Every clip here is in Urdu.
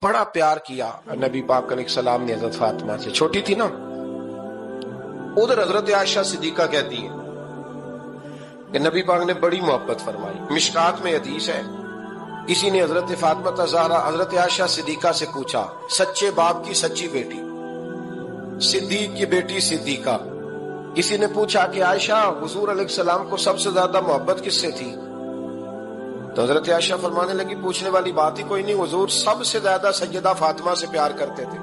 بڑا پیار کیا نبی پاک علیہ السلام نے حضرت فاطمہ سے، چھوٹی تھی نا۔ ادھر حضرت عائشہ صدیقہ کہتی ہیں کہ نبی پاک نے بڑی محبت فرمائی۔ مشکات میں حدیث ہے، کسی نے حضرت فاطمہ زہرا حضرت عائشہ صدیقہ سے پوچھا، سچے باپ کی سچی بیٹی، صدیق کی بیٹی صدیقہ، کسی نے پوچھا کہ عائشہ حضور علیہ السلام کو سب سے زیادہ محبت کس سے تھی؟ تو حضرت عائشہ فرمانے لگی پوچھنے والی بات ہی کوئی نہیں، حضور سب سے زیادہ سیدہ فاطمہ سے پیار کرتے تھے۔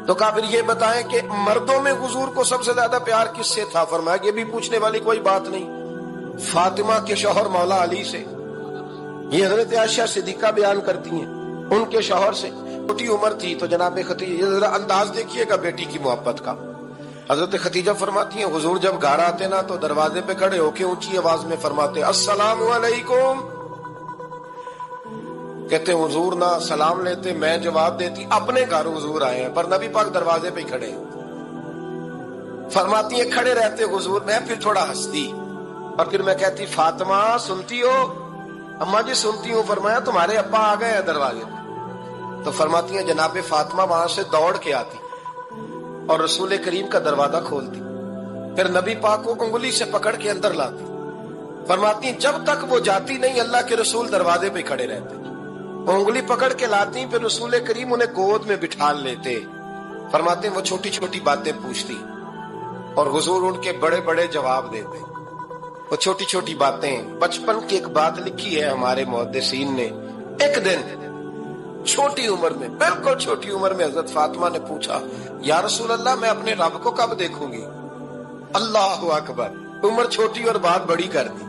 تو کہا پھر یہ بتائیں کہ مردوں میں حضور کو سب سے زیادہ پیار کس سے تھا؟ فرمایا یہ بھی پوچھنے والی کوئی بات نہیں، فاطمہ کے شوہر مولا علی سے۔ یہ حضرت عائشہ صدیقہ بیان کرتی ہیں ان کے شوہر سے، چھوٹی عمر تھی تو جناب خدیجہ، ذرا انداز دیکھیے گا بیٹی کی محبت کا۔ حضرت خدیجہ فرماتی ہیں حضور جب گھر آتے نا تو دروازے پہ کھڑے ہو کے اونچی آواز میں فرماتے السلام علیکم، کہتے حضور نہ سلام لیتے، میں جواب دیتی اپنے گھر حضور آئے ہیں، پر نبی پاک دروازے پہ کھڑے ہیں۔ فرماتی ہیں کھڑے رہتے حضور، میں پھر تھوڑا ہنستی اور پھر میں کہتی فاطمہ سنتی ہو؟ اماں جی سنتی ہوں۔ فرمایا تمہارے ابا آ گئے ہیں دروازے پہ۔ تو فرماتی ہیں جناب فاطمہ وہاں سے دوڑ کے آتی اور رسول کریم کا دروازہ کھولتی، پھر نبی پاک کو انگلی سے پکڑ کے اندر لاتی۔ فرماتی ہیں جب تک وہ جاتی نہیں اللہ کے رسول دروازے پہ کھڑے رہتے، وہ انگلی پکڑ کے لاتی، پھر رسول کریم انہیں گود میں بٹھا لیتے۔ فرماتے ہیں وہ چھوٹی چھوٹی باتیں پوچھتی اور حضور ان کے بڑے بڑے جواب دیتے۔ وہ چھوٹی چھوٹی باتیں، بچپن کی ایک بات لکھی ہے ہمارے محدثین نے، ایک دن چھوٹی عمر میں، بالکل چھوٹی عمر میں حضرت فاطمہ نے پوچھا یا رسول اللہ میں اپنے رب کو کب دیکھوں گی؟ اللہ اکبر، عمر چھوٹی اور بات بڑی کر دی،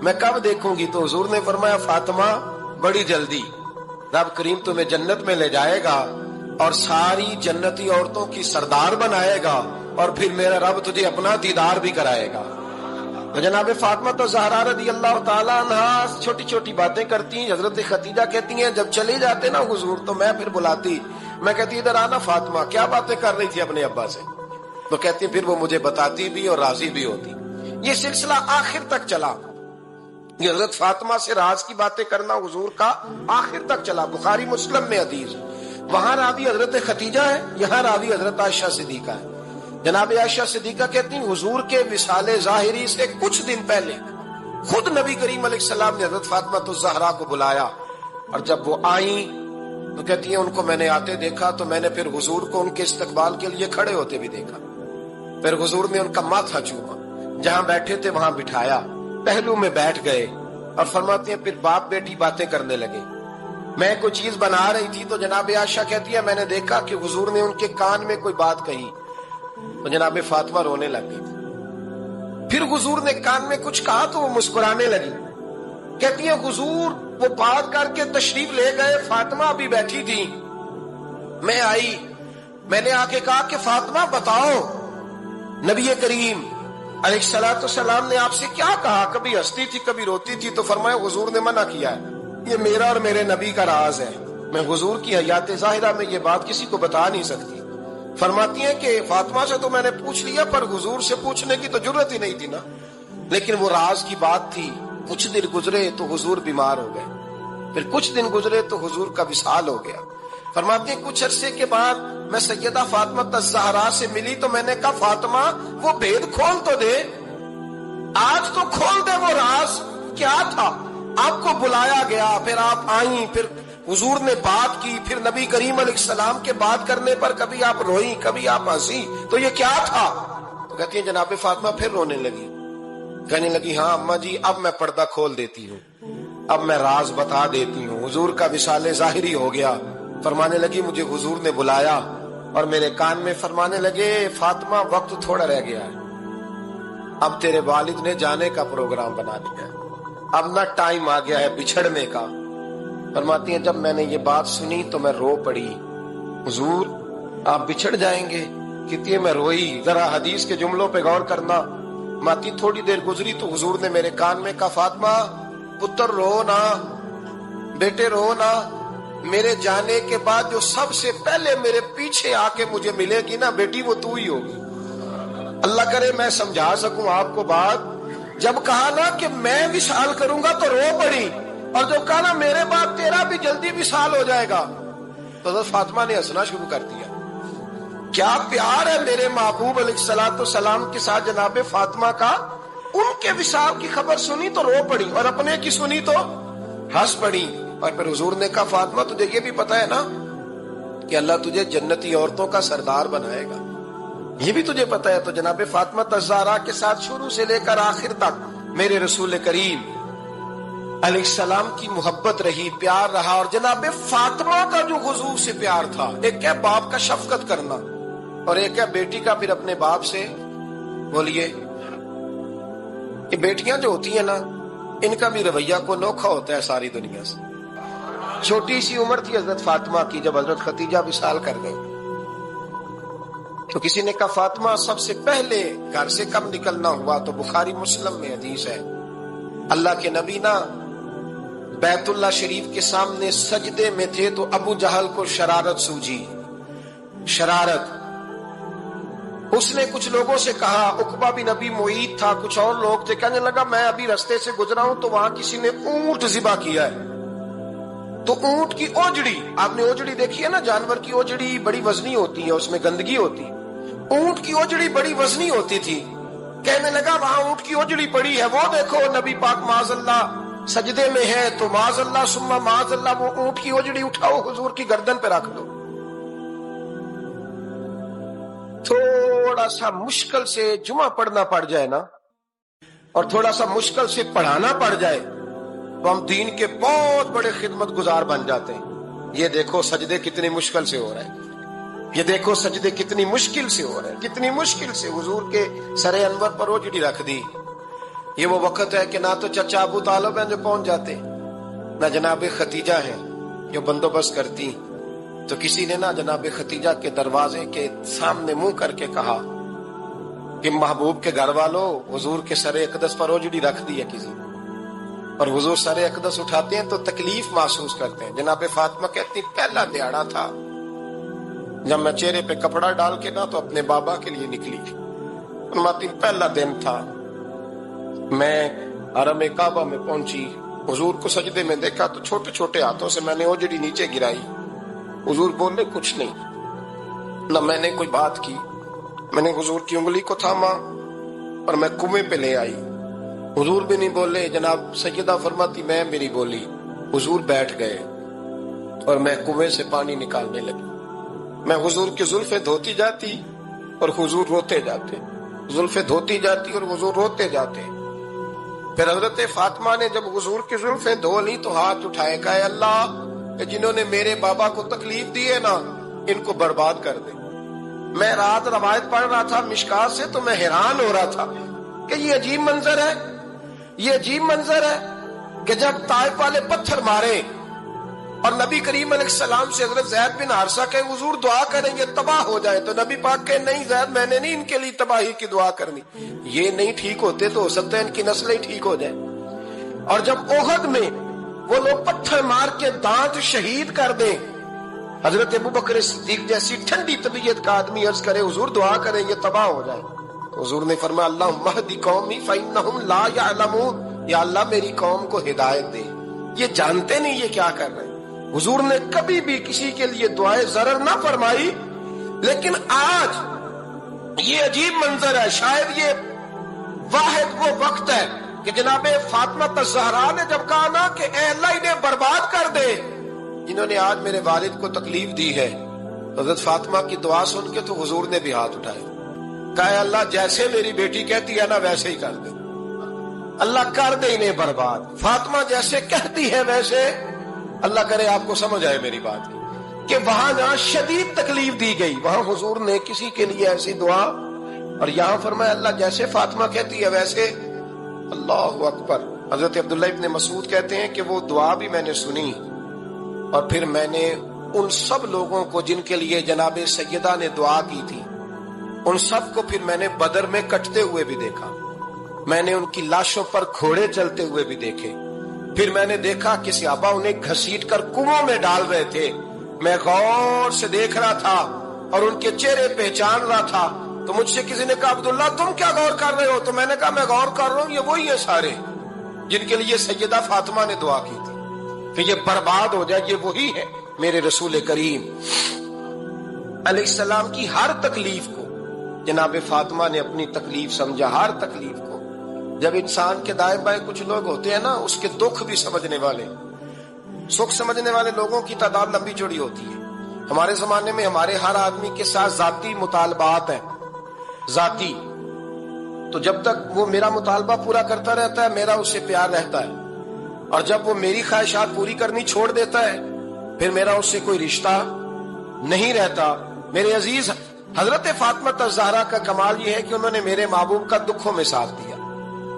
میں کب دیکھوں گی؟ تو حضور نے فرمایا فاطمہ بڑی جلدی، رب کریم تمہیں جنت میں لے جائے گا اور ساری جنتی عورتوں کی سردار بنائے گا اور پھر میرا رب تجھے اپنا دیدار بھی کرائے گا۔ تو جناب فاطمہ زہرا رضی اللہ تعالیٰ عنہا چھوٹی چھوٹی باتیں کرتی ہیں۔ حضرت خدیجہ کہتی ہیں جب چلے جاتے نا حضور تو میں پھر بلاتی، میں کہتی ادھر آنا فاطمہ، کیا باتیں کر رہی تھی اپنے ابا سے؟ تو کہتی پھر وہ مجھے بتاتی بھی اور راضی بھی ہوتی۔ یہ سلسلہ آخر تک چلا، یہ حضرت فاطمہ سے راز کی باتیں کرنا حضور کا آخر تک چلا۔ بخاری مسلم میں حدیث، وہاں راوی حضرت خدیجہ ہے، یہاں راوی حضرت عائشہ صدیقہ ہے۔ جناب عائشہ صدیقہ کہتی ہیں حضور کے وصال ظاہری سے کچھ دن پہلے خود نبی کریم علیہ السلام نے حضرت فاطمہ الزہرا کو بلایا، اور جب وہ آئیں تو کہتی ہیں ان کو میں نے آتے دیکھا تو میں نے پھر حضور کو ان کے استقبال کے لیے کھڑے ہوتے بھی دیکھا، پھر حضور نے ان کا ماتھا چوما، جہاں بیٹھے تھے وہاں بٹھایا، پہلو میں بیٹھ گئے اور فرماتے ہیں پھر باپ بیٹی باتیں کرنے لگے۔ میں کوئی چیز بنا رہی تھی تو جناب عائشہ کہتی ہے میں نے دیکھا کہ حضور نے ان کے کان میں کوئی بات کہی تو جناب فاطمہ رونے لگ گئی تھی، پھر حضور نے کان میں کچھ کہا تو وہ مسکرانے لگی۔ کہتی ہے حضور وہ بات کر کے تشریف لے گئے، فاطمہ ابھی بیٹھی تھی، میں آئی، میں نے آ کے کہا کہ فاطمہ بتاؤ نبی کریم علیہ الصلوۃ والسلام نے آپ سے کیا کہا؟ کبھی ہنستی تھی کبھی روتی تھی، تو فرمایا حضور نے منع کیا ہے، یہ میرا اور میرے نبی کا راز ہے، میں حضور کی حیات ظاہرہ میں یہ بات کسی کو بتا نہیں سکتی۔ فرماتی ہیں کہ فاطمہ سے تو میں نے پوچھ لیا پر حضور سے پوچھنے کی تو جرت ہی نہیں تھی نا، لیکن وہ راز کی بات تھی۔ کچھ دن گزرے تو حضور بیمار ہو گئے، پھر کچھ دن گزرے تو حضور کا وصال ہو گیا۔ فرماتے ہیں کچھ عرصے کے بعد میں سیدہ فاطمہ الزہرا سے ملی تو میں نے کہا فاطمہ وہ بھید کھول تو دے، آج تو کھول دے وہ راز کیا تھا؟ آپ کو بلایا گیا، پھر آپ آئیں، پھر حضور نے بات کی، پھر نبی کریم علیہ السلام کے بات کرنے پر کبھی آپ روئیں کبھی آپ ہنسی، تو یہ کیا تھا؟ تو کہتی ہیں جناب فاطمہ پھر رونے لگی، کہنے لگی ہاں اماں جی اب میں پردہ کھول دیتی ہوں، اب میں راز بتا دیتی ہوں، حضور کا وصال ظاہری ہو گیا۔ فرمانے لگی مجھے حضور نے بلایا اور میرے کان میں فرمانے لگے فاطمہ وقت تھوڑا رہ گیا ہے، اب تیرے والد نے جانے کا پروگرام بنا لیا ہے، اب نہ ٹائم آ گیا ہے بچھڑنے کا۔ فرماتی ہیں جب میں نے یہ بات سنی تو میں رو پڑی، حضور آپ بچھڑ جائیں گے؟ کہتی ہے میں روئی۔ ذرا حدیث کے جملوں پہ غور کرنا، ماتی تھوڑی دیر گزری تو حضور نے میرے کان میں کہا فاطمہ پتر رو نا، بیٹے رو نا، میرے جانے کے بعد جو سب سے پہلے میرے پیچھے آ کے مجھے ملے گی نا بیٹی وہ تو ہی ہوگی۔ اللہ کرے میں سمجھا سکوں آپ کو بات، جب کہا نا کہ میں وصال کروں گا تو رو پڑی اور جب کہا نا میرے بعد تیرا بھی جلدی وصال ہو جائے گا، تو حضرت فاطمہ نے ہنسنا شروع کر دیا۔ کیا پیار ہے میرے محبوب علیہ الصلوۃ والسلام کے ساتھ جناب فاطمہ کا۔ ان کے وصال کی خبر سنی تو رو پڑی، اور اپنے کی سنی تو ہنس پڑی۔ اور پھر حضور نے کہا فاطمہ تجھے یہ بھی پتا ہے نا کہ اللہ تجھے جنتی عورتوں کا سردار بنائے گا، یہ بھی تجھے پتا ہے۔ تو جناب فاطمہ الزہرا کے ساتھ شروع سے لے کر آخر تک میرے رسول کریم علیہ السلام کی محبت رہی، پیار رہا۔ اور جناب فاطمہ کا جو حضور سے پیار تھا، ایک ہے باپ کا شفقت کرنا، اور ایک ہے بیٹی کا پھر اپنے باپ سے، بولیے، کہ بیٹیاں جو ہوتی ہیں نا، ان کا بھی رویہ کو نوکھا ہوتا ہے ساری دنیا سے۔ چھوٹی سی عمر تھی حضرت فاطمہ کی جب حضرت خدیجہ وصال کر گئی، تو کسی نے کہا فاطمہ سب سے پہلے گھر سے کب نکلنا ہوا؟ تو بخاری مسلم میں حدیث ہے، اللہ کے نبی نا بیت اللہ شریف کے سامنے سجدے میں تھے تو ابو جہل کو شرارت سوجی، شرارت۔ اس نے کچھ لوگوں سے کہا، عقبہ بن ابی معیط تھا، کچھ اور لوگ تھے، کہنے لگا میں ابھی رستے سے گزرا ہوں تو وہاں کسی نے اونٹ ذبح کیا ہے۔ تو اونٹ کی اوجڑی، آپ نے اوجڑی دیکھی ہے نا، جانور کی اوجڑی بڑی وزنی ہوتی ہے، اس میں گندگی ہوتی ہے، اونٹ کی اوجڑی بڑی وزنی ہوتی تھی۔ کہنے لگا وہاں اونٹ کی اوجڑی پڑی ہے، وہ دیکھو نبی پاک معاذ اللہ سجدے میں ہے، تو معاذ اللہ ثم معاذ اللہ وہ اونٹ کی اوجڑی اٹھاؤ حضور کی گردن پہ رکھ دو۔ تھوڑا سا مشکل سے جمعہ پڑھنا پڑ جائے نا، اور تھوڑا سا مشکل سے پڑھانا پڑ جائے، تو ہم دین کے بہت بڑے خدمت گزار بن جاتے ہیں۔ یہ دیکھو سجدے کتنی مشکل سے ہو رہے ہیں، یہ دیکھو سجدے کتنی مشکل سے ہو رہے ہیں، کتنی مشکل سے حضور کے سر انور پر اوجڑی رکھ دی۔ یہ وہ وقت ہے کہ نہ تو چچا ابو طالب ہیں جو پہنچ جاتے، نہ جناب ختیجہ ہیں جو بندوبست کرتی۔ تو کسی نے نا جناب ختیجہ کے دروازے کے سامنے منہ کر کے کہا کہ محبوب کے گھر والوں، حضور کے سر اقدس پر اوجڑی رکھ دی ہے کسی نے، اور حضور سر اقدس اٹھاتے ہیں تو تکلیف محسوس کرتے ہیں۔ جناب فاطمہ کہتی پہلا دیہڑا تھا جب میں چہرے پہ کپڑا ڈال کے نا تو اپنے بابا کے لیے نکلی، فرماتی پہلا دن تھا، میں حرم کعبہ میں پہنچی، حضور کو سجدے میں دیکھا تو چھوٹے چھوٹے ہاتھوں سے میں نے اوجڑی نیچے گرائی، حضور بولے کچھ نہیں، نہ میں نے کوئی بات کی، میں نے حضور کی انگلی کو تھاما اور میں کنویں پہ لے آئی، حضور بھی نہیں بولے۔ جناب سیدہ فرماتی میں میری بولی، حضور بیٹھ گئے اور میں کنویں سے پانی نکالنے لگی، میں حضور کی زلفیں دھوتی جاتی اور حضور روتے جاتے، زلفیں دھوتی جاتی اور حضور روتے جاتے۔ پھر حضرت فاطمہ نے جب حضور کی زلفیں دھو لی تو ہاتھ اٹھائے، کہا اللہ جنہوں نے میرے بابا کو تکلیف دی ہے نا ان کو برباد کر دے۔ میں رات روایت پڑھ رہا تھا مشکات سے تو میں حیران ہو رہا تھا کہ یہ عجیب منظر ہے، یہ عجیب منظر ہے کہ جب طائف والے پتھر مارے اور نبی کریم علیہ السلام سے حضرت زید بن حارثہ کہ حضور دعا کریں گے تباہ ہو جائے، تو نبی پاک کہ نہیں زید میں نے نہیں ان کے لیے تباہی کی دعا کرنی، یہ نہیں ٹھیک ہوتے تو ہو سکتا ہے ان کی نسلیں ٹھیک ہو جائیں۔ اور جب احد میں وہ لوگ پتھر مار کے دانت شہید کر دیں، حضرت ابوبکر صدیق جیسی ٹھنڈی طبیعت کا آدمی عرض کرے حضور دعا کریں یہ تباہ ہو جائے، تو حضور نے فرمایا اللہم اہد قومی فإنہم لا یعلمون، یا اللہ میری قوم کو ہدایت دے، یہ جانتے نہیں یہ کیا کر رہے ہیں۔ حضور نے کبھی بھی کسی کے لیے دعائے ضرر نہ فرمائی، لیکن آج یہ عجیب منظر ہے، شاید یہ واحد وہ وقت ہے کہ جناب فاطمہ الزہرا نے جب کہا نا کہ اے اللہ انہیں برباد کر دے جنہوں نے آج میرے والد کو تکلیف دی ہے، حضرت فاطمہ کی دعا سن کے تو حضور نے بھی ہاتھ اٹھائے، کہا اے اللہ جیسے میری بیٹی کہتی ہے نا ویسے ہی کر دے، اللہ کر دے انہیں برباد، فاطمہ جیسے کہتی ہے ویسے، اللہ کرے آپ کو سمجھ آئے میری بات کہ وہاں جہاں شدید تکلیف دی گئی وہاں حضور نے کسی کے لیے ایسی دعا، اور یہاں فرمایا اللہ جیسے فاطمہ کہتی ہے ویسے، اللہ اکبر۔ حضرت عبداللہ ابن مسعود کہتے ہیں کہ وہ دعا بھی میں نے سنی، اور پھر میں نے ان سب لوگوں کو جن کے لیے جناب سیدہ نے دعا کی تھی، ان سب کو پھر میں نے بدر میں کٹتے ہوئے بھی دیکھا، میں نے ان کی لاشوں پر گھوڑے چلتے ہوئے بھی دیکھے، پھر میں نے دیکھا کہ صحابہ انہیں گھسیٹ کر کنووں میں ڈال رہے تھے، میں غور سے دیکھ رہا تھا اور ان کے چہرے پہچان رہا تھا، تو مجھ سے کسی نے کہا عبداللہ تم کیا غور کر رہے ہو؟ تو میں نے کہا میں غور کر رہا ہوں یہ وہی ہیں سارے جن کے لیے سیدہ فاطمہ نے دعا کی تھی۔ کہ یہ برباد ہو جائے، یہ وہی ہے میرے رسول کریم علیہ السلام کی ہر تکلیف کو جناب فاطمہ نے اپنی تکلیف سمجھا، ہر تکلیف کو۔ جب انسان کے دائیں بائیں کچھ لوگ ہوتے ہیں نا، اس کے دکھ بھی سمجھنے والے، سکھ سمجھنے والے لوگوں کی تعداد لمبی چوڑی ہوتی ہے۔ ہمارے زمانے میں ہمارے ہر آدمی کے ساتھ ذاتی مطالبات ہیں، ذاتی، تو جب تک وہ میرا مطالبہ پورا کرتا رہتا ہے میرا اس سے پیار رہتا ہے، اور جب وہ میری خواہشات پوری کرنی چھوڑ دیتا ہے پھر میرا اس سے کوئی رشتہ نہیں رہتا۔ میرے عزیز، حضرت فاطمہ الزہرا کا کمال یہ ہے کہ انہوں نے میرے محبوب کا دکھوں میں ساتھ دیا،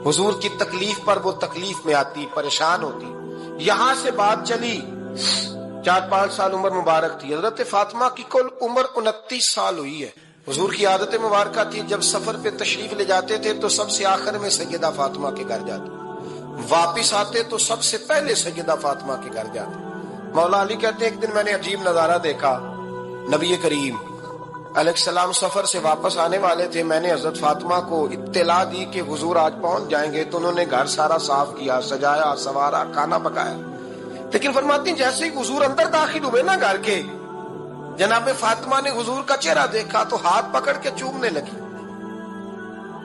حضور کی تکلیف پر وہ تکلیف میں آتی، پریشان ہوتی۔ یہاں سے بات چلی، 4-5 سال عمر مبارک تھی حضرت فاطمہ کی، کل عمر 29 سال ہوئی ہے۔ حضور کی عادت مبارکہ تھی جب سفر پہ تشریف لے جاتے تھے تو سب سے آخر میں سیدہ فاطمہ کے گھر جاتے، واپس آتے تو سب سے پہلے سیدہ فاطمہ کے گھر جاتے۔ مولا علی کہتے ہیں ایک دن میں نے عجیب نظارہ دیکھا، نبی کریم علیہ السلام سفر سے واپس آنے والے تھے، میں نے حضرت فاطمہ کو اطلاع دی کہ حضور آج پہنچ جائیں گے، تو انہوں نے گھر سارا صاف کیا، سجایا، سنوارا، کھانا پکایا۔ لیکن فرماتی ہیں جیسے ہی حضور اندر داخل ہوئے نا گھر کے، جناب فاطمہ نے حضور کا چہرہ دیکھا تو ہاتھ پکڑ کے چومنے لگی،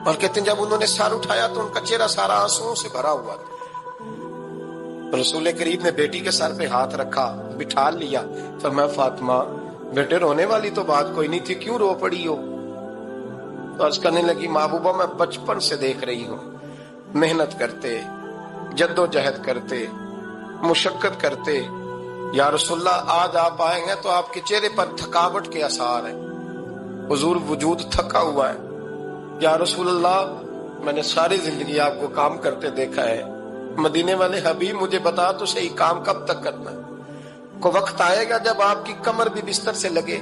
اور کہتے ہیں جب انہوں نے سر اٹھایا تو ان کا چہرہ سارا آنسوؤں سے بھرا ہوا تھا۔ رسول کریم نے بیٹی کے سر پہ ہاتھ رکھا، بٹھا لیا، فرمایا فاطمہ بیٹے رونے والی تو بات کوئی نہیں تھی، کیوں رو پڑی ہو؟ تو عرض کرنے لگی محبوبہ میں بچپن سے دیکھ رہی ہوں، محنت کرتے، جد و جہد کرتے، مشقت کرتے، یا رسول اللہ آج آپ آئیں گے تو آپ کے چہرے پر تھکاوٹ کے آثار ہیں، حضور وجود تھکا ہوا ہے۔ یا رسول اللہ میں نے ساری زندگی آپ کو کام کرتے دیکھا ہے، مدینے والے حبیب مجھے بتا تو صحیح کام کب تک کرنا ہے؟ کو وقت آئے گا جب آپ کی کمر بھی بستر سے لگے،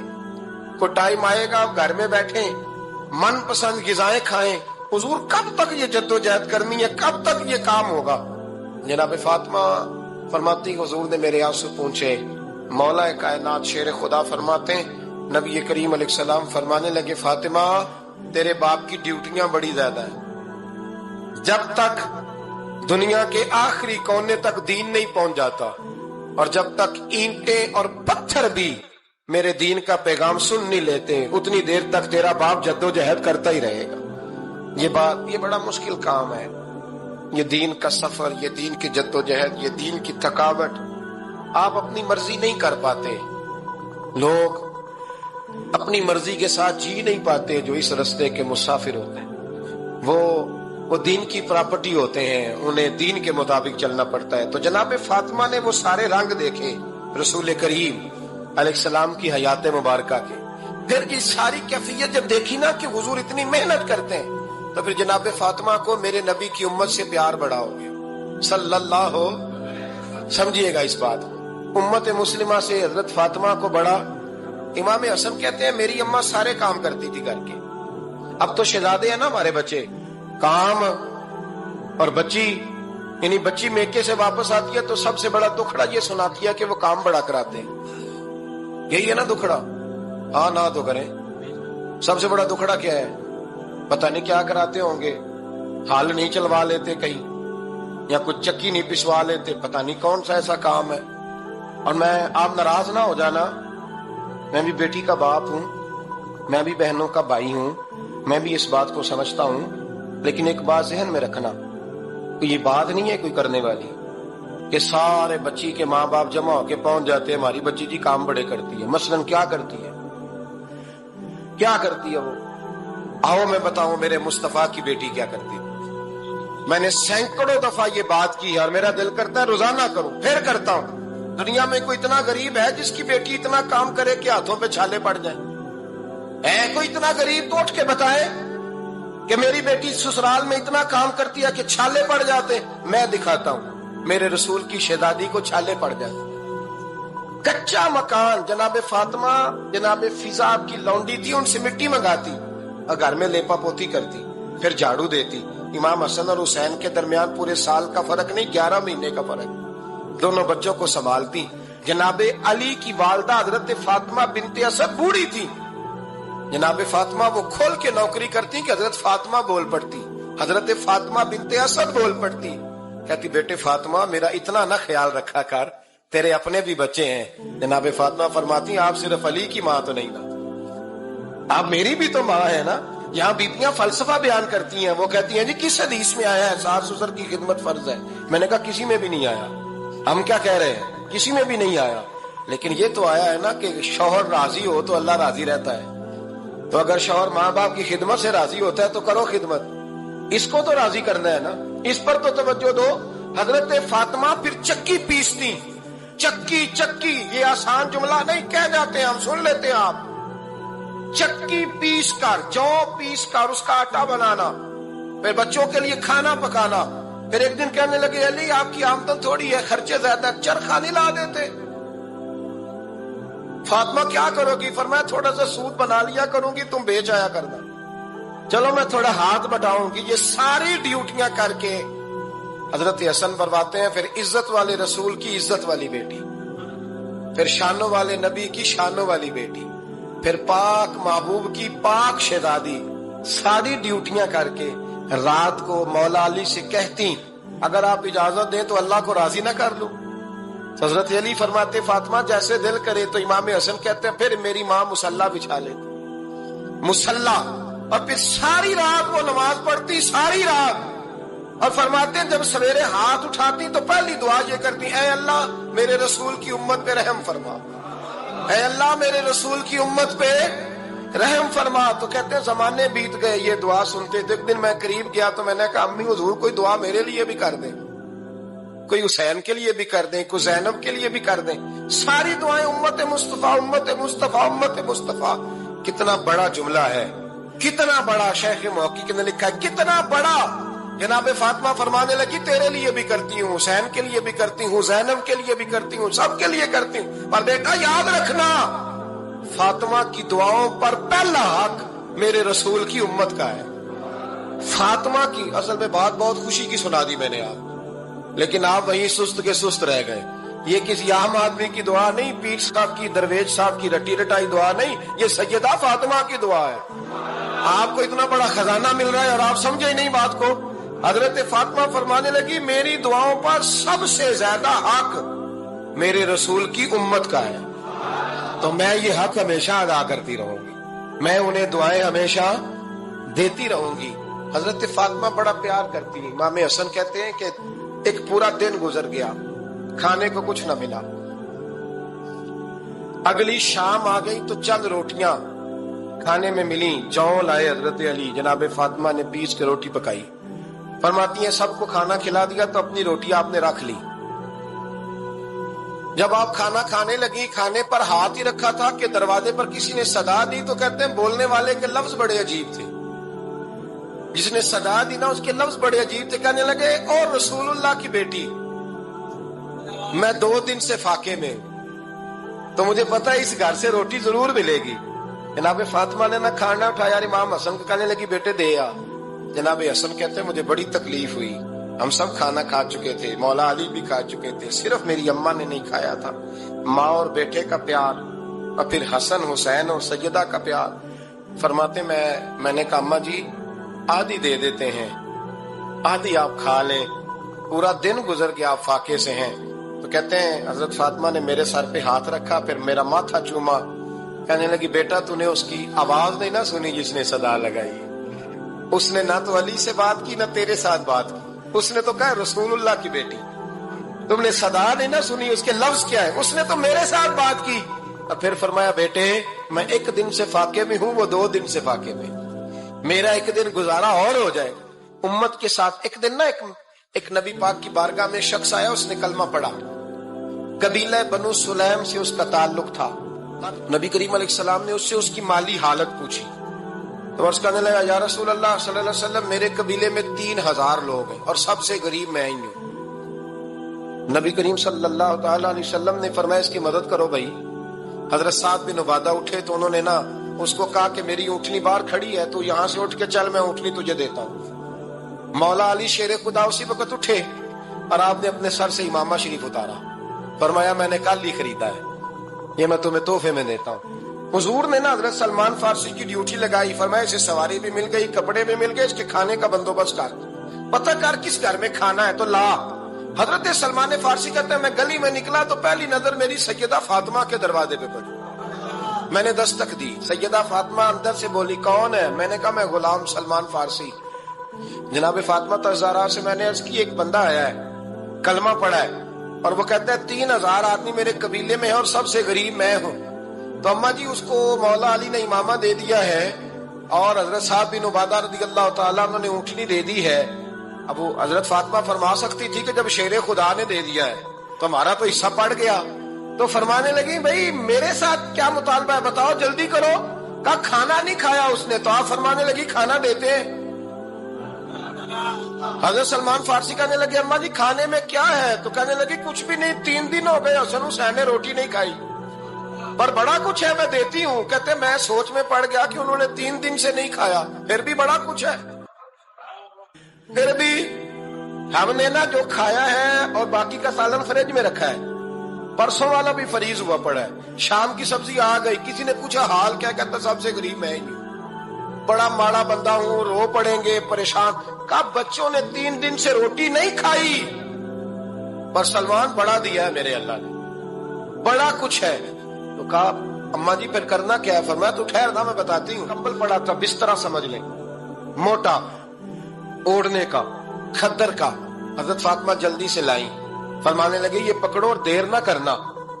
کو ٹائم آئے گا آپ گھر میں بیٹھیں، من پسند غذائیں کھائیں، حضور کب تک یہ جد و جہد کرنی ہے، کب تک یہ کام ہوگا؟ جناب فاطمہ فرماتی حضور نے میرے آنسو پوچھے، مولا کائنات شیر خدا فرماتے ہیں نبی کریم علیہ السلام فرمانے لگے فاطمہ تیرے باپ کی ڈیوٹیاں بڑی زیادہ ہیں، جب تک دنیا کے آخری کونے تک دین نہیں پہنچ جاتا، اور جب تک اینٹیں اور پتھر بھی میرے دین کا پیغام سن نہیں لیتے اتنی دیر تک تیرا باپ جد و جہد کرتا ہی رہے گا۔ یہ بڑا مشکل کام ہے، یہ دین کا سفر، یہ دین کی جد و جہد، یہ دین کی تھکاوٹ، آپ اپنی مرضی نہیں کر پاتے، لوگ اپنی مرضی کے ساتھ جی نہیں پاتے جو اس رستے کے مسافر ہوتے ہیں، وہ دین کی پراپرٹی ہوتے ہیں، انہیں دین کے مطابق چلنا پڑتا ہے۔ تو جناب فاطمہ نے وہ سارے رنگ دیکھے رسول کریم علیہ السلام کی حیات مبارکہ کے، پھر یہ ساری کیفیت جب دیکھی نا کہ حضور اتنی محنت کرتے ہیں، تو پھر جناب فاطمہ کو میرے نبی کی امت سے پیار بڑا ہو گیا صلی اللہ ہو، سمجھیے گا اس بات کو، امت مسلمہ سے حضرت فاطمہ کو بڑا۔ امام حسن کہتے ہیں میری اماں سارے کام کرتی تھی گھر کے، اب تو شہزادے ہیں نا ہمارے بچے، کام اور بچی، یعنی بچی میکے سے واپس آتی ہے تو سب سے بڑا دکھڑا یہ سناتی ہے کہ وہ کام بڑا کراتے ہیں، یہی ہے نا دکھڑا؟ ہاں نہ تو کریں، سب سے بڑا دکھڑا کیا ہے؟ پتہ نہیں کیا کراتے ہوں گے، ہال نہیں چلوا لیتے کہیں، یا کچھ چکی نہیں پسوا لیتے، پتہ نہیں کون سا ایسا کام ہے۔ اور میں، آپ ناراض نہ ہو جانا، میں بھی بیٹی کا باپ ہوں، میں بھی بہنوں کا بھائی ہوں، میں بھی اس بات کو سمجھتا ہوں، لیکن ایک بات ذہن میں رکھنا، یہ بات نہیں ہے کوئی کرنے والی کہ سارے بچی کے ماں باپ جمع ہو کے پہنچ جاتے ہیں ہماری بچی جی کام بڑے کرتی ہے۔ مثلاً کیا کرتی ہے؟ کیا کرتی ہے وہ؟ آؤ میں بتاؤں میرے مصطفیٰ کی بیٹی کیا کرتی ہے۔ میں نے سینکڑوں دفعہ یہ بات کی اور میرا دل کرتا ہے روزانہ کروں، پھر کرتا ہوں۔ دنیا میں کوئی اتنا غریب ہے جس کی بیٹی اتنا کام کرے کہ ہاتھوں پہ چھالے پڑ جائیں؟ ہے کوئی اتنا غریب تو اٹھ کے بتائے کہ میری بیٹی سسرال میں اتنا کام کرتی ہے کہ چھالے پڑ جاتے؟ میں دکھاتا ہوں، میرے رسول کی شہزادی کو چھالے پڑ جاتے۔ کچا مکان، جناب فاطمہ جناب فضا کی لونڈی تھی، ان سے مٹی منگاتی اور گھر میں لیپا پوتی کرتی، پھر جھاڑو دیتی۔ امام حسن اور حسین کے درمیان پورے سال کا فرق نہیں، 11 مہینے کا فرق، دونوں بچوں کو سنبھالتی۔ جناب علی کی والدہ حضرت فاطمہ بنت اسد بوڑھی تھی، جناب فاطمہ وہ کھول کے نوکری کرتی کہ حضرت فاطمہ بول پڑتی، حضرت فاطمہ بنت اسد بول پڑتی، کہتی بیٹے فاطمہ میرا اتنا نہ خیال رکھا کر، تیرے اپنے بھی بچے ہیں. جناب فاطمہ فرماتی ہیں آپ صرف علی کی ماں تو نہیں نا, آپ میری بھی تو ماں ہے نا. یہاں بیبیاں فلسفہ بیان کرتی ہیں, وہ کہتی ہیں جی کس حدیث میں آیا ہے ساس سسر کی خدمت فرض ہے؟ میں نے کہا کسی میں بھی نہیں آیا. ہم کیا کہہ رہے ہیں, کسی میں بھی نہیں آیا, لیکن یہ تو آیا ہے نا کہ شوہر راضی ہو تو اللہ راضی رہتا ہے. تو اگر شوہر ماں باپ کی خدمت سے راضی ہوتا ہے تو کرو خدمت, اس کو تو راضی کرنا ہے نا, اس پر تو توجہ دو. حضرت فاطمہ پھر چکی پیستی. چکی چکی یہ آسان جملہ نہیں, کہہ جاتے ہیں ہم, سن لیتے ہیں آپ. چکی پیس کر, جو پیس کر اس کا آٹا بنانا, پھر بچوں کے لیے کھانا پکانا. پھر ایک دن کہنے لگے علی آپ کی آمدن تھوڑی ہے, خرچے زیادہ, چرخا نہیں لا دیتے. فاطمہ کیا کرو گی؟ فرمایا تھوڑا سا سود بنا لیا کروں گی, تم بیچ آیا کرنا. چلو میں تھوڑا ہاتھ بٹاؤں گی. یہ ساری ڈیوٹیاں کر کے حضرت حسن فرماتے ہیں پھر عزت والے رسول کی عزت والی بیٹی, پھر شانوں والے نبی کی شانوں والی بیٹی, پھر پاک محبوب کی پاک شہزادی, ساری ڈیوٹیاں کر کے رات کو مولا علی سے کہتی اگر آپ اجازت دیں تو اللہ کو راضی نہ کر لوں. حضرت علی فرماتے فاطمہ جیسے دل کرے. تو امام حسن کہتے ہیں پھر میری ماں مصلی بچھا لیتی, مصلی, اور پھر ساری رات وہ نماز پڑھتی, ساری رات. اور فرماتے ہیں جب سویرے ہاتھ اٹھاتی تو پہلی دعا یہ کرتی اے اللہ میرے رسول کی امت پہ رحم فرما, اے اللہ میرے رسول کی امت پہ رحم فرما. تو کہتے ہیں زمانے بیت گئے یہ دعا سنتے. ایک دن میں قریب گیا تو میں نے کہا امی حضور کوئی دعا میرے لیے بھی کر دیں, کوئی حسین کے لیے بھی کر دیں, کوئی زینب کے لیے بھی کر دیں. ساری دعائیں امت مصطفیٰ امت مصطفیٰ امت مصطفیٰ. کتنا بڑا جملہ ہے, کتنا بڑا. شیخ محقق نے لکھا ہے کتنا بڑا. جناب فاطمہ فرمانے لگی تیرے لیے بھی کرتی ہوں, حسین کے لیے بھی کرتی ہوں, زینب کے لیے بھی کرتی ہوں, سب کے لیے کرتی ہوں. پر بیٹا یاد رکھنا فاطمہ کی دعاؤں پر پہلا حق میرے رسول کی امت کا ہے. فاطمہ کی اصل میں بات بہت خوشی کی سنا دی میں نے آپ, لیکن آپ وہیں سست کے سست رہ گئے. یہ کسی عام آدمی کی دعا نہیں, پیر صاحب کی, درویش صاحب کی رٹی رٹائی دعا نہیں, یہ سیدہ فاطمہ کی دعا ہے. آپ کو اتنا بڑا خزانہ مل رہا ہے اور آپ سمجھے ہی نہیں بات کو. حضرت فاطمہ فرمانے لگی میری دعاؤں پر سب سے زیادہ حق میرے رسول کی امت کا ہے, تو میں یہ حق ہمیشہ ادا کرتی رہوں گی, میں انہیں دعائیں ہمیشہ دیتی رہوں گی. حضرت فاطمہ بڑا پیار کرتی ہیں. امام حسن کہتے ہیں کہ ایک پورا دن گزر گیا, کھانے کو کچھ نہ ملا. اگلی شام آ گئی تو چند روٹیاں کھانے میں ملی. جوں لائے حضرت علی, جناب فاطمہ نے پیس کے روٹی پکائی. فرماتی ہیں سب کو کھانا کھلا دیا تو اپنی روٹی آپ نے رکھ لی. جب آپ کھانا کھانے لگی, کھانے پر ہاتھ ہی رکھا تھا کہ دروازے پر کسی نے صدا دی. تو کہتے ہیں بولنے والے کے لفظ بڑے عجیب تھے, جس نے صدا دی نا اس کے لفظ بڑے عجیب تھے. کہنے لگے اور رسول اللہ کی بیٹی میں 2 دن سے فاقے میں ہوں, تو مجھے پتا ہے اس گھر سے روٹی ضرور ملے گی. جناب فاطمہ نے نہ کھانا اٹھایا. امام حسن کو کہنے لگی بیٹے دے آ. جناب حسن کہتے ہیں مجھے بڑی تکلیف ہوئی, ہم سب کھانا کھا چکے تھے, مولا علی بھی کھا چکے تھے, صرف میری اماں نے نہیں کھایا تھا. ماں اور بیٹے کا پیار, اور پھر حسن حسین اور سیدہ کا پیار. فرماتے میں نے کہا اماں جی آدھی دے دیتے ہیں, آدھی آپ کھا لیں, پورا دن گزر گیا آپ فاقے سے ہیں. تو کہتے ہیں حضرت فاطمہ نے میرے سر پہ ہاتھ رکھا, پھر میرا ماتھا چوما. کہنے لگی بیٹا تو نے اس کی آواز نہیں نہ سنی جس نے صدا لگائی, اس نے نہ تو علی سے بات کی نہ تیرے ساتھ بات کی, اس نے تو کہا رسول اللہ کی بیٹی. تم نے صدا نہیں نہ سنی, اس کے لفظ کیا ہے, اس نے تو میرے ساتھ بات کی. اور پھر فرمایا بیٹے میں 1 دن سے فاقے میں ہوں, وہ 2 دن سے فاقے میں, میرا 1 دن گزارا اور ہو جائے امت کے ساتھ. ایک دن نا ایک نبی پاک کی بارگاہ میں شخص آیا, اس نے کلمہ پڑھا. قبیلہ بنو سلیم سے اس کا تعلق تھا. نبی کریم علیہ السلام نے اس سے اس کی مالی حالت پوچھی. تو عرض کرنے لگا یا رسول اللہ صلی اللہ علیہ وسلم میرے قبیلے میں 3000 لوگ ہیں اور سب سے غریب میں ہی ہوں. نبی کریم صلی اللہ تعالی علیہ وسلم نے فرمایا اس کی مدد کرو بھائی. حضرت سعد بن عبادہ اٹھے تو انہوں نے نا اس کو کہا کہ میری اونٹنی باہر کھڑی ہے, تو یہاں سے اٹھ کے چل, میں اونٹنی تجھے دیتا ہوں. مولا علی شیر خدا اسی وقت اٹھے اور آپ نے اپنے سر سے امامہ شریف اتارا. فرمایا میں نے کل ہی خریدا ہے, یہ میں تمہیں تحفے میں دیتا ہوں. حضور نے نا حضرت سلمان فارسی کی ڈیوٹی لگائی. فرمایا اسے سواری بھی مل گئی, کپڑے بھی مل گئے, اس کے کھانے کا بندوبست کر, پتہ کر کس گھر میں کھانا ہے تو لا. حضرت سلمان فارسی کہتے ہیں میں گلی میں نکلا تو پہلی نظر میری سیدہ فاطمہ کے دروازے پہ پڑی. میں نے دستک دی. سیدہ فاطمہ اندر سے بولی کون ہے؟ میں نے کہا میں غلام سلمان فارسی. جناب فاطمہ الزہرا سے میں نے عرض کی ایک بندہ آیا ہے, کلمہ پڑھا ہے, اور وہ کہتا ہے 3000 آدمی میرے قبیلے میں ہے اور سب سے غریب میں ہوں. تو اماں جی اس کو مولا علی نے امامہ دے دیا ہے اور حضرت صاحب بن عبادہ رضی اللہ تعالیٰ عنہ نے اونٹنی دے دی ہے. اب وہ حضرت فاطمہ فرما سکتی تھی کہ جب شیر خدا نے دے دیا ہے تو ہمارا تو حصہ پڑ گیا. تو فرمانے لگی بھئی میرے ساتھ کیا مطالبہ ہے بتاؤ, جلدی کرو. کہا کھانا نہیں کھایا اس نے. تو آپ فرمانے لگی کھانا دیتے ہیں. حضرت سلمان فارسی کہنے لگے اماں جی کھانے میں کیا ہے؟ تو کہنے لگی کچھ بھی نہیں, 3 دن ہو گئے حسن حسین نے روٹی نہیں کھائی, پر بڑا کچھ ہے میں دیتی ہوں. کہتے میں سوچ میں پڑ گیا کہ انہوں نے 3 دن سے نہیں کھایا, پھر بھی بڑا کچھ ہے. پھر بھی ہم نے نا جو کھایا ہے اور باقی کا سالن فریج میں رکھا ہے, پرسوں والا بھی فریز ہوا پڑا ہے, شام کی سبزی آ گئی. کسی نے پوچھا حال کیا؟ کہتا سب سے غریب میں ہی ہوں, بڑا ماڑا بندہ ہوں, رو پڑیں گے, پریشان. کہا بچوں نے 3 دن سے روٹی نہیں کھائی, پر سلمان بڑا دیا ہے میرے اللہ نے, بڑا کچھ ہے. تو کہا اماں جی پھر کرنا کیا ہے؟ فرمایا تو ٹھہر نا میں بتاتی ہوں. کمبل پڑا تھا, بسترا سمجھ لیں, موٹا اوڑھنے کا, خدر کا. حضرت فاطمہ جلدی سے لائی. فرمانے لگے یہ پکڑو اور دیر نہ کرنا,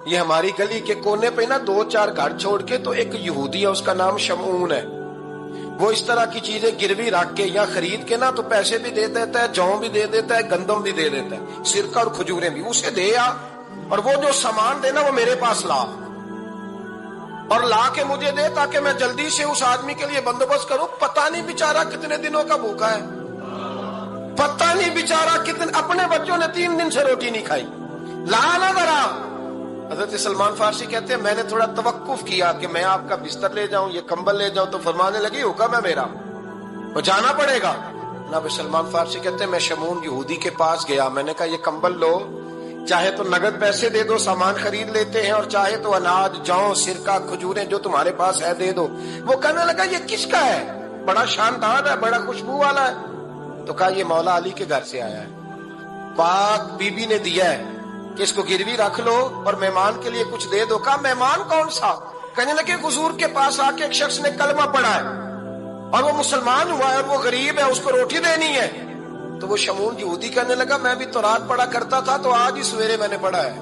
یہ ہماری گلی کے کونے پہ نا 2-4 گھر چھوڑ کے تو ایک یہودی ہے, اس کا نام شمعون ہے, وہ اس طرح کی چیزیں گروی رکھ کے یا خرید کے نا تو پیسے بھی دے دیتا ہے, جوں بھی دے دیتا ہے, گندم بھی دے دیتا ہے, سرکہ اور کھجوریں بھی. اسے دے آ, اور وہ جو سامان دینا وہ میرے پاس لا, اور لا کے مجھے دے تاکہ میں جلدی سے اس آدمی کے لیے بندوبست کروں. پتہ نہیں بیچارہ کتنے دنوں کا بھوکا ہے, پتہ نہیں بیچارہ کتنے, اپنے بچوں نے 3 دن سے روٹی نہیں کھائی, لا نہ ذرا. حضرت سلمان فارسی کہتے ہیں میں نے تھوڑا توقف کیا کہ میں آپ کا بستر لے جاؤں, یہ کمبل لے جاؤں. تو فرمانے لگی حکم ہے میرا, وہ جانا پڑے گا. جناب سلمان فارسی کہتے ہیں میں شمعون یہودی کے پاس گیا, میں نے کہا یہ کمبل لو, چاہے تو نقد پیسے دے دو, سامان خرید لیتے ہیں, اور چاہے تو اناج, جوں, سرکہ, کھجوریں جو تمہارے پاس ہے دے دو. وہ کہنے لگا یہ کس کا ہے؟ بڑا شاندار ہے, بڑا خوشبو والا ہے. تو کہا یہ مولا علی کے گھر سے آیا ہے, پاک بی بی نے دیا ہے کہ اس کو گروی رکھ لو اور مہمان کے لیے کچھ دے دو. کہا مہمان کون سا؟ کہنے لگے حضور کے پاس آ کے ایک شخص نے کلمہ پڑھا ہے اور وہ مسلمان ہوا ہے اور وہ غریب ہے, اس کو روٹی دینی ہے. تو وہ شمعون یہودی کہنے لگا میں بھی تو رات پڑھا کرتا تھا, تو آج ہی سویرے میں نے پڑھا ہے,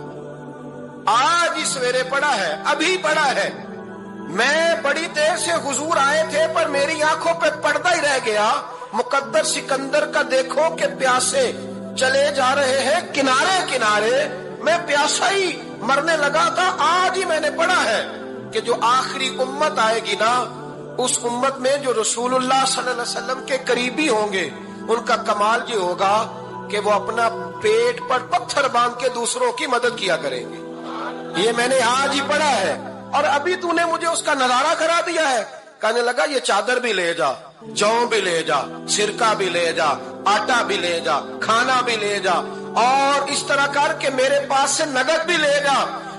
آج ہی سویرے پڑھا ہے, ابھی پڑھا ہے. میں بڑی دیر سے حضور آئے تھے پر میری آنکھوں پہ پردہ ہی رہ گیا. مقدر سکندر کا دیکھو کہ پیاسے چلے جا رہے ہیں کنارے کنارے, میں پیاسا ہی مرنے لگا تھا. آج ہی میں نے پڑھا ہے کہ جو آخری امت آئے گی نا, اس امت میں جو رسول اللہ صلی اللہ علیہ وسلم کے قریبی ہوں گے, ان کا کمال یہ ہوگا کہ وہ اپنا پیٹ پر پتھر باندھ کے دوسروں کی مدد کیا کریں گے. یہ میں نے آج ہی پڑھا ہے اور ابھی تو نے مجھے اس کا نظارہ کرا دیا ہے. کہنے لگا یہ چادر بھی لے جا, جوں بھی لے جا, سرکہ بھی لے جا, آٹا بھی لے جا, کھانا بھی لے جا, اور اس طرح کر کے میرے پاس سے نقد بھی لے جا.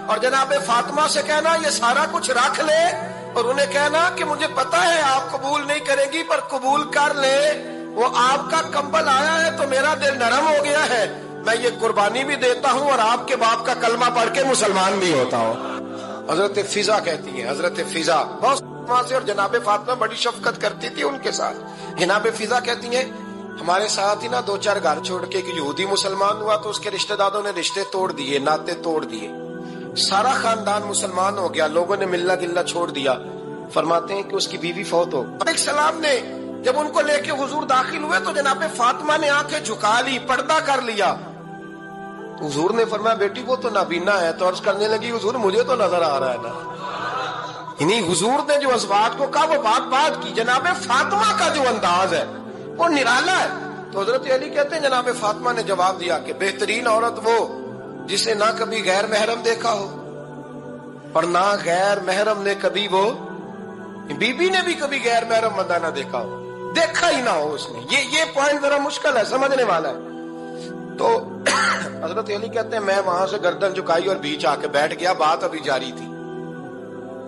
اور جناب فاطمہ سے کہنا یہ سارا کچھ رکھ لے, اور انہیں کہنا کہ مجھے پتا ہے آپ قبول نہیں کرے گی پر قبول کر لے, وہ آپ کا کمبل آیا ہے تو میرا دل نرم ہو گیا ہے, میں یہ قربانی بھی دیتا ہوں اور آپ کے باپ کا کلمہ پڑھ کے مسلمان بھی ہوتا ہوں. حضرت فضا کہتی ہیں, حضرت فضا بہت سے, اور جناب فاطمہ بڑی شفقت کرتی تھی ان کے ساتھ. جناب فضا کہتی ہیں ہمارے ساتھ ہی نا 2-4 گھر چھوڑ کے ایک یہودی مسلمان ہوا تو اس کے رشتہ داروں نے رشتے توڑ دیے, ناطے توڑ دیے, سارا خاندان مسلمان ہو گیا, لوگوں نے ملنا گلنا چھوڑ دیا. فرماتے ہیں کہ اس کی بیوی فوت ہو. علیہ السلام نے جب ان کو لے کے حضور داخل ہوئے تو جناب فاطمہ نے آنکھیں جھکا لی, پردہ کر لیا. حضور نے فرمایا بیٹی وہ تو نابینا ہے. تو عرض کرنے لگی حضور مجھے تو نظر آ رہا ہے نا. انہیں حضور نے جو ازواج کو کہا وہ بات کی. جناب فاطمہ کا جو انداز ہے وہ نرالا ہے. تو حضرت علی کہتے ہیں جناب فاطمہ نے جواب دیا کہ بہترین عورت وہ جسے نہ کبھی غیر محرم دیکھا ہو اور نہ غیر محرم نے کبھی, وہ بی بی نے بھی کبھی غیر محرم بندہ نہ دیکھا ہو, دیکھا ہی نہ ہو اس نے. یہ پوائنٹ ذرا مشکل ہے, سمجھنے والا ہے. تو حضرت علی کہتے ہیں میں وہاں سے گردن جھکائی اور بیچ آ کے بیٹھ گیا, بات ابھی جاری تھی.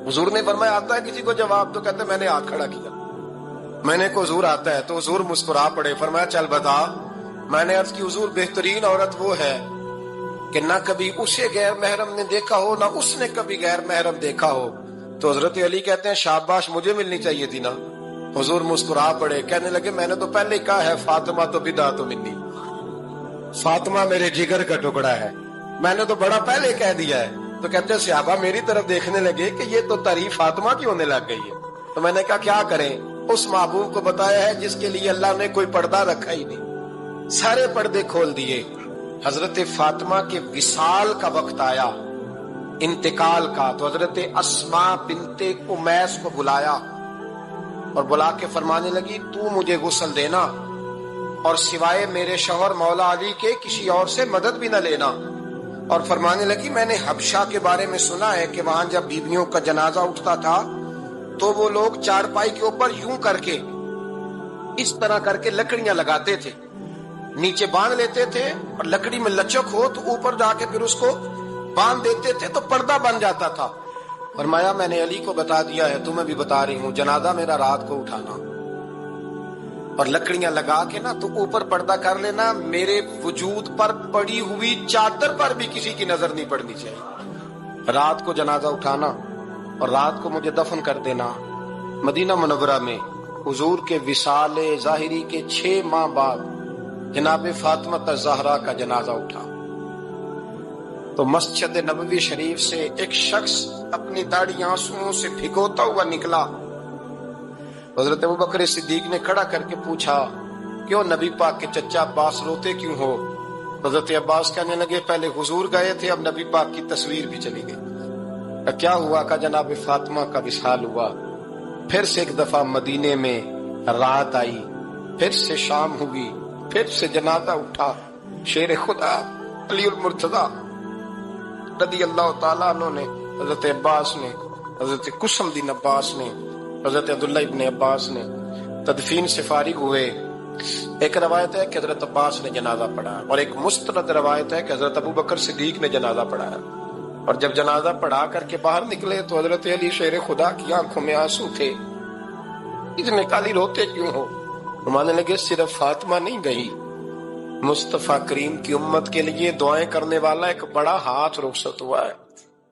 حضور نے فرمایا آتا ہے کسی کو جواب؟ تو کہتے ہیں میں نے ہاتھ کھڑا کیا, میں نے کو حضور آتا ہے. تو حضور مسکرا پڑے, فرمایا چل بتا. میں نے عرض کی حضور بہترین عورت وہ ہے کہ نہ کبھی اسے غیر محرم نے دیکھا ہو نہ اس نے کبھی غیر محرم دیکھا ہو. تو حضرت علی کہتے ہیں شاباش مجھے ملنی چاہیے تھی نا. حضور مسکرا پڑے, کہنے لگے میں نے تو پہلے کہا ہے فاطمہ تو بدعت منی, فاطمہ میرے جگر کا ٹکڑا ہے, میں نے تو بڑا پہلے کہہ دیا ہے. تو کہتے ہیں صحابہ میری طرف دیکھنے لگے کہ یہ تو تعریف فاطمہ کی ہونے لگ گئی ہے. تو میں نے کہا کیا کریں, اس محبوب کو بتایا ہے جس کے لیے اللہ نے کوئی پردہ رکھا ہی نہیں, سارے پردے کھول دیے. حضرت فاطمہ کے وصال کا وقت آیا, انتقال کا, تو حضرت اسماء بنت امیس کو بلایا اور بلا کے فرمانے لگی تو مجھے غسل دینا اور سوائے میرے شوہر مولا علی کے کسی اور سے مدد بھی نہ لینا. اور فرمانے لگی میں نے حبشہ کے بارے میں سنا ہے کہ وہاں جب بیویوں کا جنازہ اٹھتا تھا تو وہ لوگ چارپائی کے اوپر یوں کر کے اس طرح کر کے لکڑیاں لگاتے تھے, نیچے باندھ لیتے تھے اور لکڑی میں لچک ہو تو اوپر جا کے پھر اس کو باندھ دیتے تھے تو پردہ بن جاتا تھا. فرمایا میں نے علی کو بتا دیا ہے, تمہیں بھی بتا رہی ہوں, جنازہ میرا رات کو اٹھانا اور لکڑیاں لگا کے نا تو اوپر پردہ کر لینا, میرے وجود پر پڑی ہوئی چادر پر بھی کسی کی نظر نہیں پڑنی چاہیے. رات کو جنازہ اٹھانا اور رات کو مجھے دفن کر دینا. مدینہ منورہ میں حضور کے وصال ظاہری کے 6 ماہ بعد جناب فاطمہ الزہرا کا جنازہ اٹھا. تو مسجد نبوی شریف سے ایک شخص اپنی داڑھی آنسوؤں سے بھگوتا ہوا نکلا. حضرت ابوبکر صدیق نے کھڑا کر کے پوچھا کیوں نبی پاک کے چچا عباس روتے کیوں ہو؟ حضرت عباس کہنے لگے پہلے حضور گئے تھے, اب نبی پاک کی تصویر بھی چلی گئی. کیا ہوا؟ کہ جناب فاطمہ کا وصال ہوا. پھر سے ایک دفعہ مدینے میں رات آئی, پھر سے شام ہوئی, پھر سے جنازہ اٹھا. شیر خدا علی المرتضیٰ رضی اللہ تعالیٰ عنہ نے, حضرت عباس نے, حضرت قسم الدین عباس نے, حضرت عبداللہ ابن عباس نے تدفین سے فارغ ہوئے. ایک روایت ہے کہ حضرت عباس نے جنازہ پڑھا اور ایک مستند روایت ہے کہ حضرت ابوبکر صدیق نے جنازہ پڑھایا. اور جب جنازہ پڑھا کر کے باہر نکلے تو حضرت علی شیر خدا کی آنکھوں میں آنسو تھے. اتنے کالی روتے کیوں ہو؟ فرمانے لگے صرف فاطمہ نہیں گئی, مصطفیٰ کریم کی امت کے لیے دعائیں کرنے والا ایک بڑا ہاتھ رخصت ہوا ہے,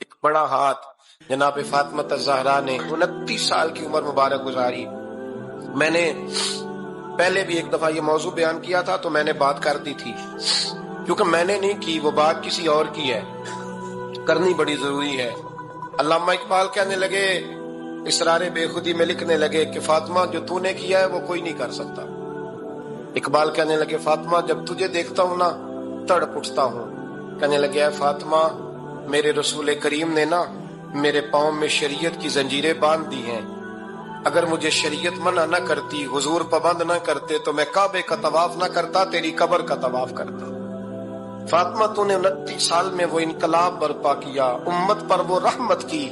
ایک بڑا ہاتھ. جناب فاطمہ الزہرا نے 29 سال کی عمر مبارک گزاری. میں نے پہلے بھی ایک دفعہ یہ موضوع بیان کیا تھا تو میں نے بات کر دی تھی, کیونکہ میں نے نہیں کی, وہ بات کسی اور کی ہے, کرنی بڑی ضروری ہے. علامہ اقبال کہنے لگے, اسرار بے خودی میں لکھنے لگے کہ فاطمہ جو تو نے کیا ہے وہ کوئی نہیں کر سکتا. اقبال کہنے لگے فاطمہ جب تجھے دیکھتا ہوں نا تڑپ اٹھتا ہوں. کہنے لگے اے فاطمہ میرے رسول کریم نے نا میرے پاؤں میں شریعت کی زنجیریں باندھ دی ہیں, اگر مجھے شریعت منع نہ کرتی, حضور پابند نہ کرتے تو میں کعبے کا طواف نہ کرتا, تیری قبر کا طواف کرتا. فاطمہ تو نے 29 سال میں وہ انقلاب برپا کیا, امت پر وہ رحمت کی.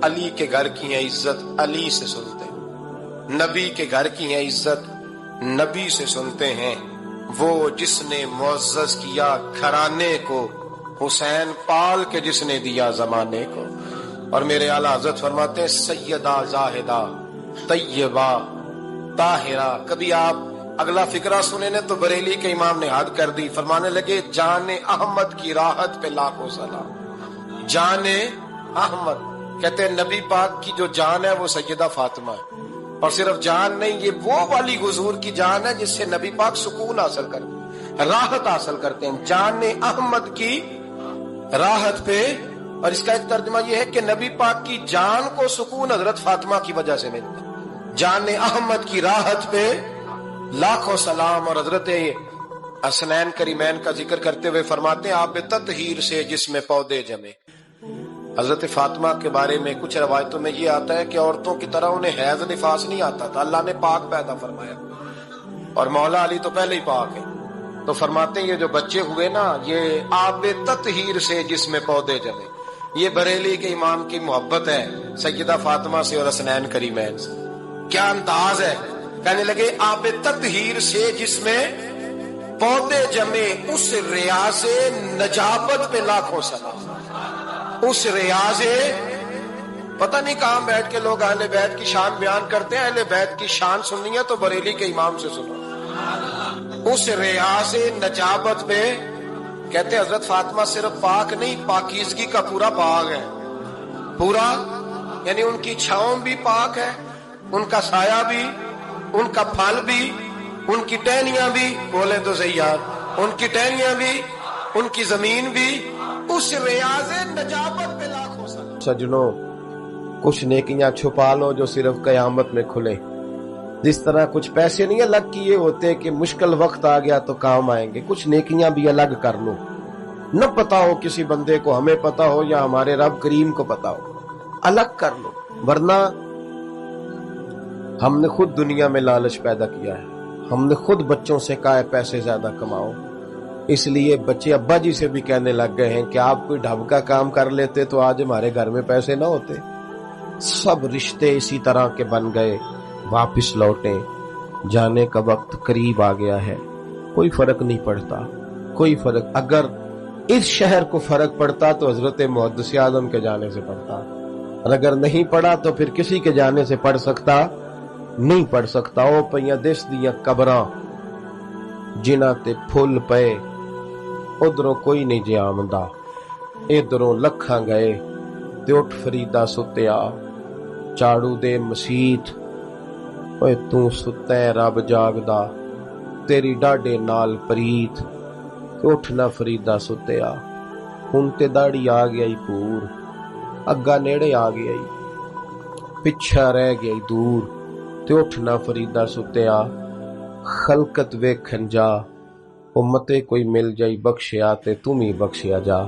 علی کے گھر کی ہے عزت علی سے سنتے ہیں, نبی کے گھر کی ہے عزت نبی سے سنتے ہیں. وہ جس نے معزز کیا گھرانے کو, حسین پال کے جس نے دیا زمانے کو. اور میرے اعلیٰ حضرت فرماتے ہیں سیدہ زاہدہ طیبہ طاہرہ. کبھی آپ اگلا فقرہ سنے نے تو بریلی کے امام نے حد کر دی, فرمانے لگے جان احمد کی راحت پہ لاکھوں سلام. جان احمد کہتے ہیں نبی پاک کی جو جان ہے وہ سیدہ فاطمہ ہے, اور صرف جان نہیں, یہ وہ والی حضور کی جان ہے جس سے نبی پاک سکون حاصل کرتے ہیں, راحت حاصل کرتے ہیں. جان احمد کی راحت پہ, اور اس کا ایک ترجمہ یہ ہے کہ نبی پاک کی جان کو سکون حضرت فاطمہ کی وجہ سے ملتا ہے. جان احمد کی راحت پہ لاکھوں سلام. اور حضرت حسنین کریمین کا ذکر کرتے ہوئے فرماتے ہیں آپ تطہیر سے جس میں پودے جمے. حضرت فاطمہ کے بارے میں کچھ روایتوں میں یہ آتا ہے کہ عورتوں کی طرح انہیں حیض نفاس نہیں آتا تھا, اللہ نے پاک پیدا فرمایا, اور مولا علی تو پہلے ہی پاک ہے. تو فرماتے ہیں یہ جو بچے ہوئے نا یہ آب تطہیر سے جس میں پودے جمے. یہ بریلی کے امام کی محبت ہے سیدہ فاطمہ سے اور حسنین کریمین سے. کیا انداز ہے, کہنے لگے آب تطہیر سے جس میں پودے جمے, اس ریاض نجابت پہ لاکھوں سلام. اس ریاض, پتہ نہیں کہاں بیٹھ کے لوگ اہل بیت کی شان بیان کرتے ہیں, اہل بیت کی شان سننی ہے تو بریلی کے امام سے سنو. اس ریاض نجابت پہ کہتے ہیں حضرت فاطمہ صرف پاک نہیں، پاکیزگی کا پورا باغ ہے، پورا، یعنی ان کی چھاؤں بھی پاک ہے، ان کا سایہ بھی، ان کا پھل بھی، ان کی ٹہنیاں بھی، بولے تو صحیح یار، ان کی ٹہنیاں بھی، ان کی زمین بھی، اس ریاض نجابت پہ لاکھوں سلام۔ سجنوں، کچھ نیکیاں چھپا لو جو صرف قیامت میں کھلے۔ جس طرح کچھ پیسے نہیں الگ کیے ہوتے کہ مشکل وقت آ گیا تو کام آئیں گے، کچھ نیکیاں بھی الگ کر لو، نہ پتا ہو کسی بندے کو، ہمیں پتا ہو یا ہمارے رب کریم کو پتا ہو، الگ کر لو، ورنہ ہم نے خود دنیا میں لالچ پیدا کیا ہے، ہم نے خود بچوں سے کہا ہے پیسے زیادہ کماؤ، اس لیے بچے ابا جی سے بھی کہنے لگ گئے ہیں کہ آپ کوئی ڈھب کا کام کر لیتے تو آج ہمارے گھر میں پیسے نہ ہوتے۔ سب رشتے اسی طرح کے بن گئے، واپس لوٹیں، جانے کا وقت قریب آ گیا ہے، کوئی فرق نہیں پڑتا، کوئی فرق، اگر اس شہر کو فرق پڑتا تو حضرت محدث اعظم کے جانے سے پڑتا، اور اگر نہیں پڑا تو پھر کسی کے جانے سے پڑھ سکتا نہیں پڑھ سکتا۔ او پئیاں دس دیاں قبراں جنہاں تے پھل پئے، ادھروں کوئی نہیں جے آمدا، ادھروں لکھاں گئے تے اٹھ فریدا ستیا، چاڑو دے مسیت، اوے تو ستا ہے رب جاگدا، تیری ڈاڈے نال پریت، تے اٹھ نہ فریدا ستیا، ہن تے داڑھی آ گئی پور، اگا نیڑے آ گئی، پچھا رہ گئی دور، تے اٹھ نہ فریدا ستیا، خلقت ویکھن جا، امتے کوئی مل جائی بخشیا تے تم ہی بخشیا جا۔